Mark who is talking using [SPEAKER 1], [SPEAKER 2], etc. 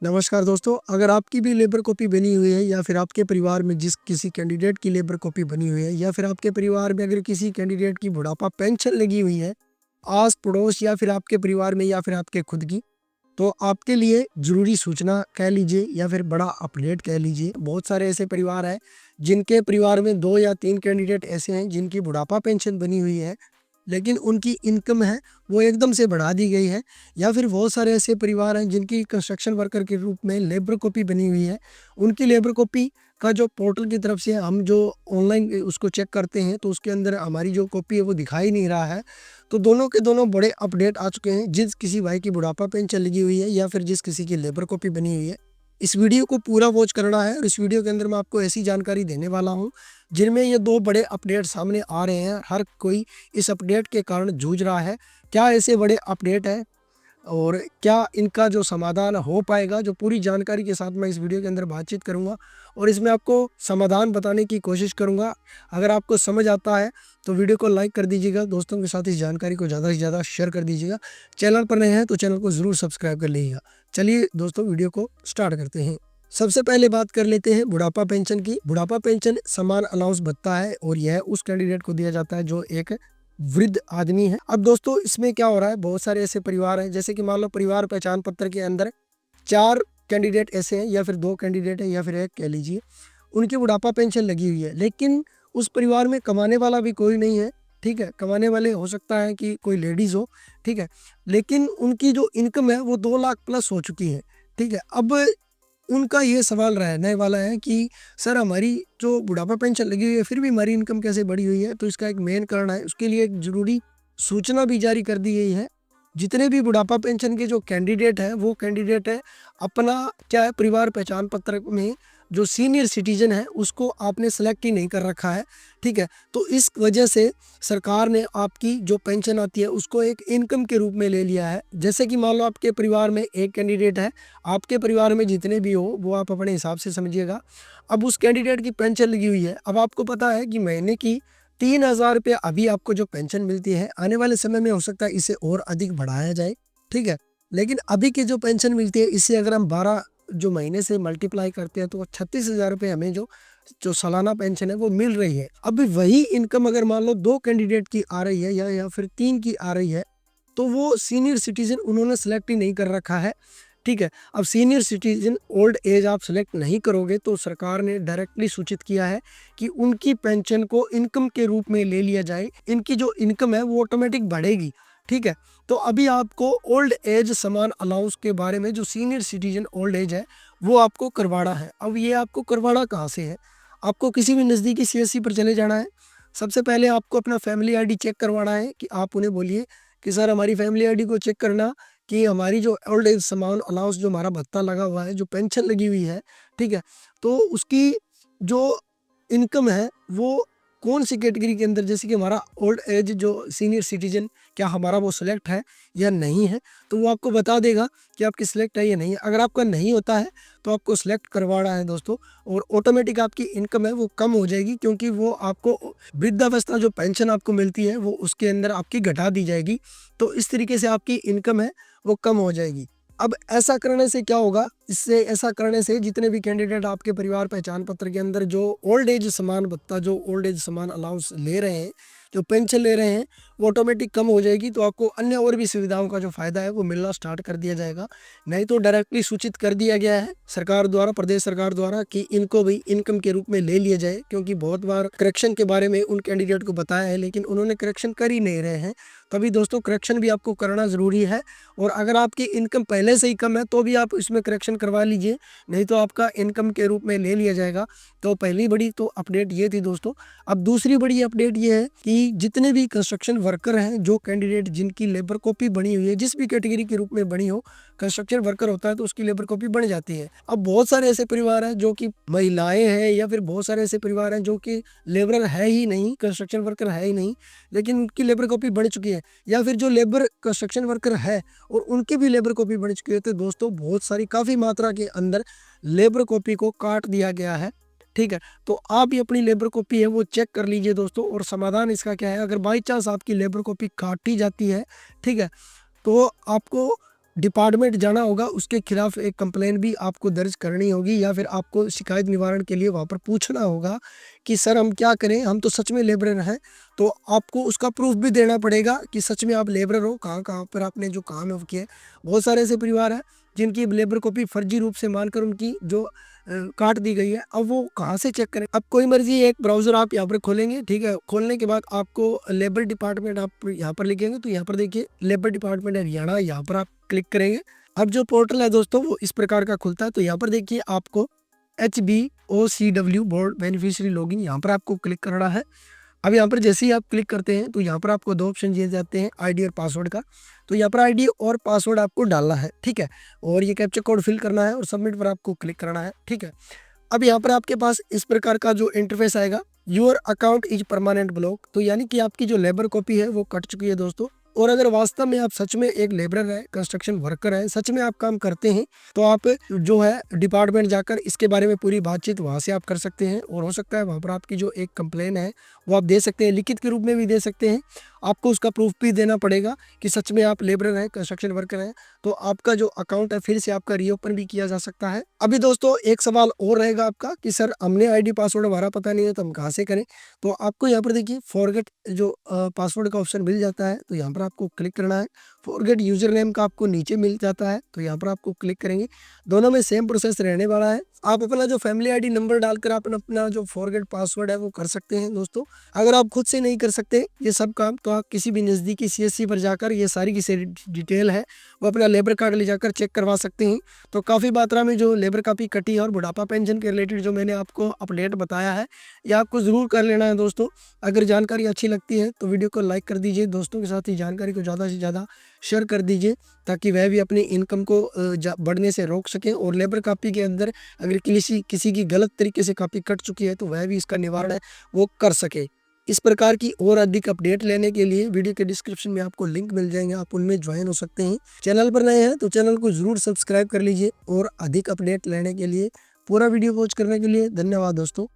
[SPEAKER 1] नमस्कार दोस्तों, अगर आपकी भी लेबर कॉपी बनी हुई है या फिर आपके परिवार में जिस किसी कैंडिडेट की लेबर कॉपी बनी हुई है या फिर आपके परिवार में अगर किसी कैंडिडेट की बुढ़ापा पेंशन लगी हुई है, आस पड़ोस या फिर आपके परिवार में या फिर आपके खुद की, तो आपके लिए ज़रूरी सूचना कह लीजिए या फिर बड़ा अपडेट कह लीजिए। बहुत सारे ऐसे परिवार हैं जिनके परिवार में 2 या 3 कैंडिडेट ऐसे हैं जिनकी बुढ़ापा पेंशन बनी हुई है, लेकिन उनकी इनकम है वो एकदम से बढ़ा दी गई है। या फिर बहुत सारे ऐसे परिवार हैं जिनकी कंस्ट्रक्शन वर्कर के रूप में लेबर कॉपी बनी हुई है। उनकी लेबर कॉपी का जो पोर्टल की तरफ से हम जो ऑनलाइन उसको चेक करते हैं तो उसके अंदर हमारी जो कॉपी है वो दिखाई नहीं रहा है। तो दोनों के दोनों बड़े अपडेट आ चुके हैं। जिस किसी भाई की बुढ़ापा पेंशन लगी हुई है या फिर जिस किसी की लेबर कॉपी बनी हुई है, इस वीडियो को पूरा वॉच करना है। और इस वीडियो के अंदर मैं आपको ऐसी जानकारी देने वाला हूँ जिनमें ये 2 बड़े अपडेट सामने आ रहे हैं। हर कोई इस अपडेट के कारण जूझ रहा है। क्या ऐसे बड़े अपडेट हैं और क्या इनका जो समाधान हो पाएगा, जो पूरी जानकारी के साथ मैं इस वीडियो के अंदर बातचीत करूंगा और इसमें आपको समाधान बताने की कोशिश करूंगा। अगर आपको समझ आता है तो वीडियो को लाइक कर दीजिएगा, दोस्तों के साथ इस जानकारी को ज़्यादा से ज़्यादा शेयर कर दीजिएगा। चैनल पर नए हैं तो चैनल को ज़रूर सब्सक्राइब कर लीजिएगा। चलिए दोस्तों, वीडियो को स्टार्ट करते हैं। सबसे पहले बात कर लेते हैं बुढ़ापा पेंशन की। बुढ़ापा पेंशन समान अलाउंस भत्ता है और यह उस कैंडिडेट को दिया जाता है जो एक वृद्ध आदमी है। अब दोस्तों, इसमें क्या हो रहा है, बहुत सारे ऐसे परिवार हैं, जैसे कि मान लो परिवार पहचान पत्र के अंदर 4 कैंडिडेट ऐसे हैं या फिर 2 कैंडिडेट है या फिर 1 कह लीजिए, उनकी बुढ़ापा पेंशन लगी हुई है, लेकिन उस परिवार में कमाने वाला भी कोई नहीं है। ठीक है, कमाने वाले हो सकता है कि कोई लेडीज हो। ठीक है, लेकिन उनकी जो इनकम है वो 2 लाख प्लस हो चुकी है। ठीक है, अब उनका ये सवाल रहने वाला है कि सर, हमारी जो बुढ़ापा पेंशन लगी हुई है फिर भी हमारी इनकम कैसे बढ़ी हुई है। तो इसका एक मेन कारण है, उसके लिए एक जरूरी सूचना भी जारी कर दी गई है। जितने भी बुढ़ापा पेंशन के जो कैंडिडेट हैं वो कैंडिडेट है अपना क्या है, परिवार पहचान पत्र में जो सीनियर सिटीजन है उसको आपने सेलेक्ट ही नहीं कर रखा है। ठीक है, तो इस वजह से सरकार ने आपकी जो पेंशन आती है उसको एक इनकम के रूप में ले लिया है। जैसे कि मान लो आपके परिवार में 1 कैंडिडेट है, आपके परिवार में जितने भी हो वो आप अपने हिसाब से समझिएगा। अब उस कैंडिडेट की पेंशन लगी हुई है। अब आपको पता है कि महीने की 3,000 रुपये अभी आपको जो पेंशन मिलती है, आने वाले समय में हो सकता है इसे और अधिक बढ़ाया जाए। ठीक है, लेकिन अभी की जो पेंशन मिलती है इससे अगर हम 12 जो महीने से मल्टीप्लाई करते हैं तो 36,000 रुपये हमें जो जो सालाना पेंशन है वो मिल रही है। अब वही इनकम अगर मान लो 2 कैंडिडेट की आ रही है या फिर 3 की आ रही है, तो वो सीनियर सिटीजन उन्होंने सेलेक्ट ही नहीं कर रखा है। ठीक है, अब सीनियर सिटीजन ओल्ड एज आप सेलेक्ट नहीं करोगे तो सरकार ने डायरेक्टली सूचित किया है कि उनकी पेंशन को इनकम के रूप में ले लिया जाए। इनकी जो इनकम है वो ऑटोमेटिक बढ़ेगी। ठीक है, तो अभी आपको ओल्ड एज समान अलाउंस के बारे में जो सीनियर सिटीजन ओल्ड एज है वो आपको करवाना है। अब ये आपको करवाना कहाँ से है, आपको किसी भी नज़दीकी सीएससी पर चले जाना है। सबसे पहले आपको अपना फैमिली आईडी चेक करवाना है कि आप उन्हें बोलिए कि सर, हमारी फैमिली आईडी को चेक करना कि हमारी जो ओल्ड एज समान अलाउंस जो हमारा भत्ता लगा हुआ है, जो पेंशन लगी हुई है, ठीक है, तो उसकी जो इनकम है वो कौन सी कैटेगरी के अंदर, जैसे कि हमारा ओल्ड एज जो सीनियर सिटीजन, क्या हमारा वो सिलेक्ट है या नहीं है, तो वो आपको बता देगा कि आपकी सिलेक्ट है या नहीं है। अगर आपका नहीं होता है तो आपको सिलेक्ट करवाना है दोस्तों, और ऑटोमेटिक आपकी इनकम है वो कम हो जाएगी, क्योंकि वो आपको वृद्धावस्था जो पेंशन आपको मिलती है वो उसके अंदर आपकी घटा दी जाएगी। तो इस तरीके से आपकी इनकम है वो कम हो जाएगी। अब ऐसा करने से क्या होगा, इससे ऐसा करने से जितने भी कैंडिडेट आपके परिवार पहचान पत्र के अंदर जो ओल्ड एज समान भत्ता, जो ओल्ड एज समान अलाउंस ले रहे हैं, जो पेंशन ले रहे हैं, वो ऑटोमेटिक कम हो जाएगी। तो आपको अन्य और भी सुविधाओं का जो फायदा है वो मिलना स्टार्ट कर दिया जाएगा। नहीं तो डायरेक्टली सूचित कर दिया गया है सरकार द्वारा, प्रदेश सरकार द्वारा, कि इनको भी इनकम के रूप में ले लिया जाए। क्योंकि बहुत बार करेक्शन के बारे में उन कैंडिडेट को बताया है लेकिन उन्होंने करेक्शन कर ही नहीं रहे हैं। तभी दोस्तों, करेक्शन भी आपको करना ज़रूरी है। और अगर आपकी इनकम पहले से ही कम है तो भी आप इसमें करेक्शन करवा लीजिए, नहीं तो आपका इनकम के रूप में ले लिया जाएगा। तो पहली बड़ी तो अपडेट ये थी दोस्तों। अब दूसरी बड़ी अपडेट ये है कि जितने भी कंस्ट्रक्शन वर्कर हैं, जो कैंडिडेट जिनकी लेबर कॉपी बनी हुई है, जिस भी कैटेगरी के रूप में बनी हो, कंस्ट्रक्शन वर्कर होता है तो उसकी लेबर कॉपी बन जाती है। अब बहुत सारे ऐसे परिवार हैं जो कि महिलाएं हैं, या फिर बहुत सारे ऐसे परिवार हैं जो कि लेबरर है ही नहीं, कंस्ट्रक्शन वर्कर है ही नहीं, लेकिन उनकी लेबर कॉपी बन चुकी है। या फिर जो लेबर कंस्ट्रक्शन वर्कर है और उनकी भी लेबर कॉपी बन चुकी है, तो दोस्तों बहुत सारी काफ़ी मात्रा के अंदर लेबर कॉपी को काट दिया गया है। ठीक है, तो आप ये अपनी लेबर कॉपी है वो चेक कर लीजिए दोस्तों। और समाधान इसका क्या है, अगर बाई चांस आपकी लेबर कॉपी काटी जाती है, ठीक है, तो आपको डिपार्टमेंट जाना होगा, उसके खिलाफ एक कंप्लेन भी आपको दर्ज करनी होगी, या फिर आपको शिकायत निवारण के लिए वहाँ पर पूछना होगा कि सर हम क्या करें, हम तो सच में लेबरर हैं। तो आपको उसका प्रूफ भी देना पड़ेगा कि सच में आप लेबरर हो, कहाँ कहाँ पर आपने जो काम है वो किया है। बहुत सारे ऐसे परिवार हैं जिनकी लेबर कॉपी फर्जी रूप से मानकर उनकी जो काट दी गई है। अब वो कहाँ से चेक करें? अब कोई मर्जी एक ब्राउज़र आप यहाँ पर खोलेंगे, ठीक है। खोलने के बाद आपको लेबर डिपार्टमेंट आप यहाँ पर लिखेंगे, तो यहाँ पर देखिए लेबर डिपार्टमेंट हरियाणा, यहाँ पर आप क्लिक करेंगे। अब जो पोर्टल है दोस्तों वो इस प्रकार का खुलता है। तो यहाँ पर देखिए आपको HBOCW बोर्ड बेनिफिशियरी लॉगिन, यहाँ पर आपको क्लिक करना है। अब यहाँ पर जैसे ही आप क्लिक करते हैं तो यहाँ पर आपको 2 ऑप्शन दिए जाते हैं, आईडी और पासवर्ड का। तो यहाँ पर आईडी और पासवर्ड आपको डालना है, ठीक है। और ये कैप्चा कोड फिल करना है और सबमिट पर आपको क्लिक करना है, ठीक है। अब यहाँ पर आपके पास इस प्रकार का जो इंटरफेस आएगा, your account is permanent block. तो यानी कि आपकी जो लेबर कॉपी है वो कट चुकी है दोस्तों। और अगर वास्तव में आप सच में एक लेबरर है, कंस्ट्रक्शन वर्कर है, सच में आप काम करते हैं, तो आप जो है डिपार्टमेंट जाकर इसके बारे में पूरी बातचीत वहाँ से आप कर सकते हैं। और हो सकता है वहाँ पर आपकी जो एक कंप्लेन है वो आप दे सकते हैं, लिखित के रूप में भी दे सकते हैं। आपको उसका प्रूफ भी देना पड़ेगा कि सच में आप लेबरर हैं, कंस्ट्रक्शन वर्कर हैं। तो आपका जो अकाउंट है फिर से आपका रीओपन भी किया जा सकता है। अभी दोस्तों एक सवाल और रहेगा आपका कि सर हमने आईडी पासवर्ड हमारा पता नहीं है तो हम कहाँ से करें? तो आपको यहाँ पर देखिए फॉरगेट जो पासवर्ड का ऑप्शन मिल जाता है, तो यहाँ पर आपको क्लिक करना है। फॉरगेट यूजर नेम का आपको नीचे मिल जाता है, तो यहाँ पर आपको क्लिक करेंगे। दोनों में सेम प्रोसेस रहने वाला है। आप अपना जो फैमिली आईडी नंबर डालकर आप अपना जो फॉरगेट पासवर्ड है वो कर सकते हैं दोस्तों। अगर आप खुद से नहीं कर सकते ये सब काम, तो आप किसी भी नज़दीकी CSC पर जाकर ये सारी की सारी डिटेल है वो अपना लेबर कार्ड ले जाकर चेक करवा सकते हैं। तो काफ़ी मात्रा में जो लेबर कॉपी कटी है और बुढ़ापा पेंशन के रिलेटेड जो मैंने आपको अपडेट बताया है, ये आपको ज़रूर कर लेना है दोस्तों। अगर जानकारी अच्छी लगती है तो वीडियो को लाइक कर दीजिए, दोस्तों के साथ ही जानकारी को ज़्यादा से ज़्यादा शेयर कर दीजिए, ताकि वह भी अपनी इनकम को बढ़ने से रोक सकें। और लेबर कॉपी के अंदर अगर किसी की गलत तरीके से कॉपी कट चुकी है तो वह भी इसका निवारण है वो कर सके। इस प्रकार की और अधिक अपडेट लेने के लिए वीडियो के डिस्क्रिप्शन में आपको लिंक मिल जाएंगे, आप उनमें ज्वाइन हो सकते हैं। चैनल पर नए हैं तो चैनल को ज़रूर सब्सक्राइब कर लीजिए। और अधिक अपडेट लेने के लिए, पूरा वीडियो वॉच करने के लिए धन्यवाद दोस्तों।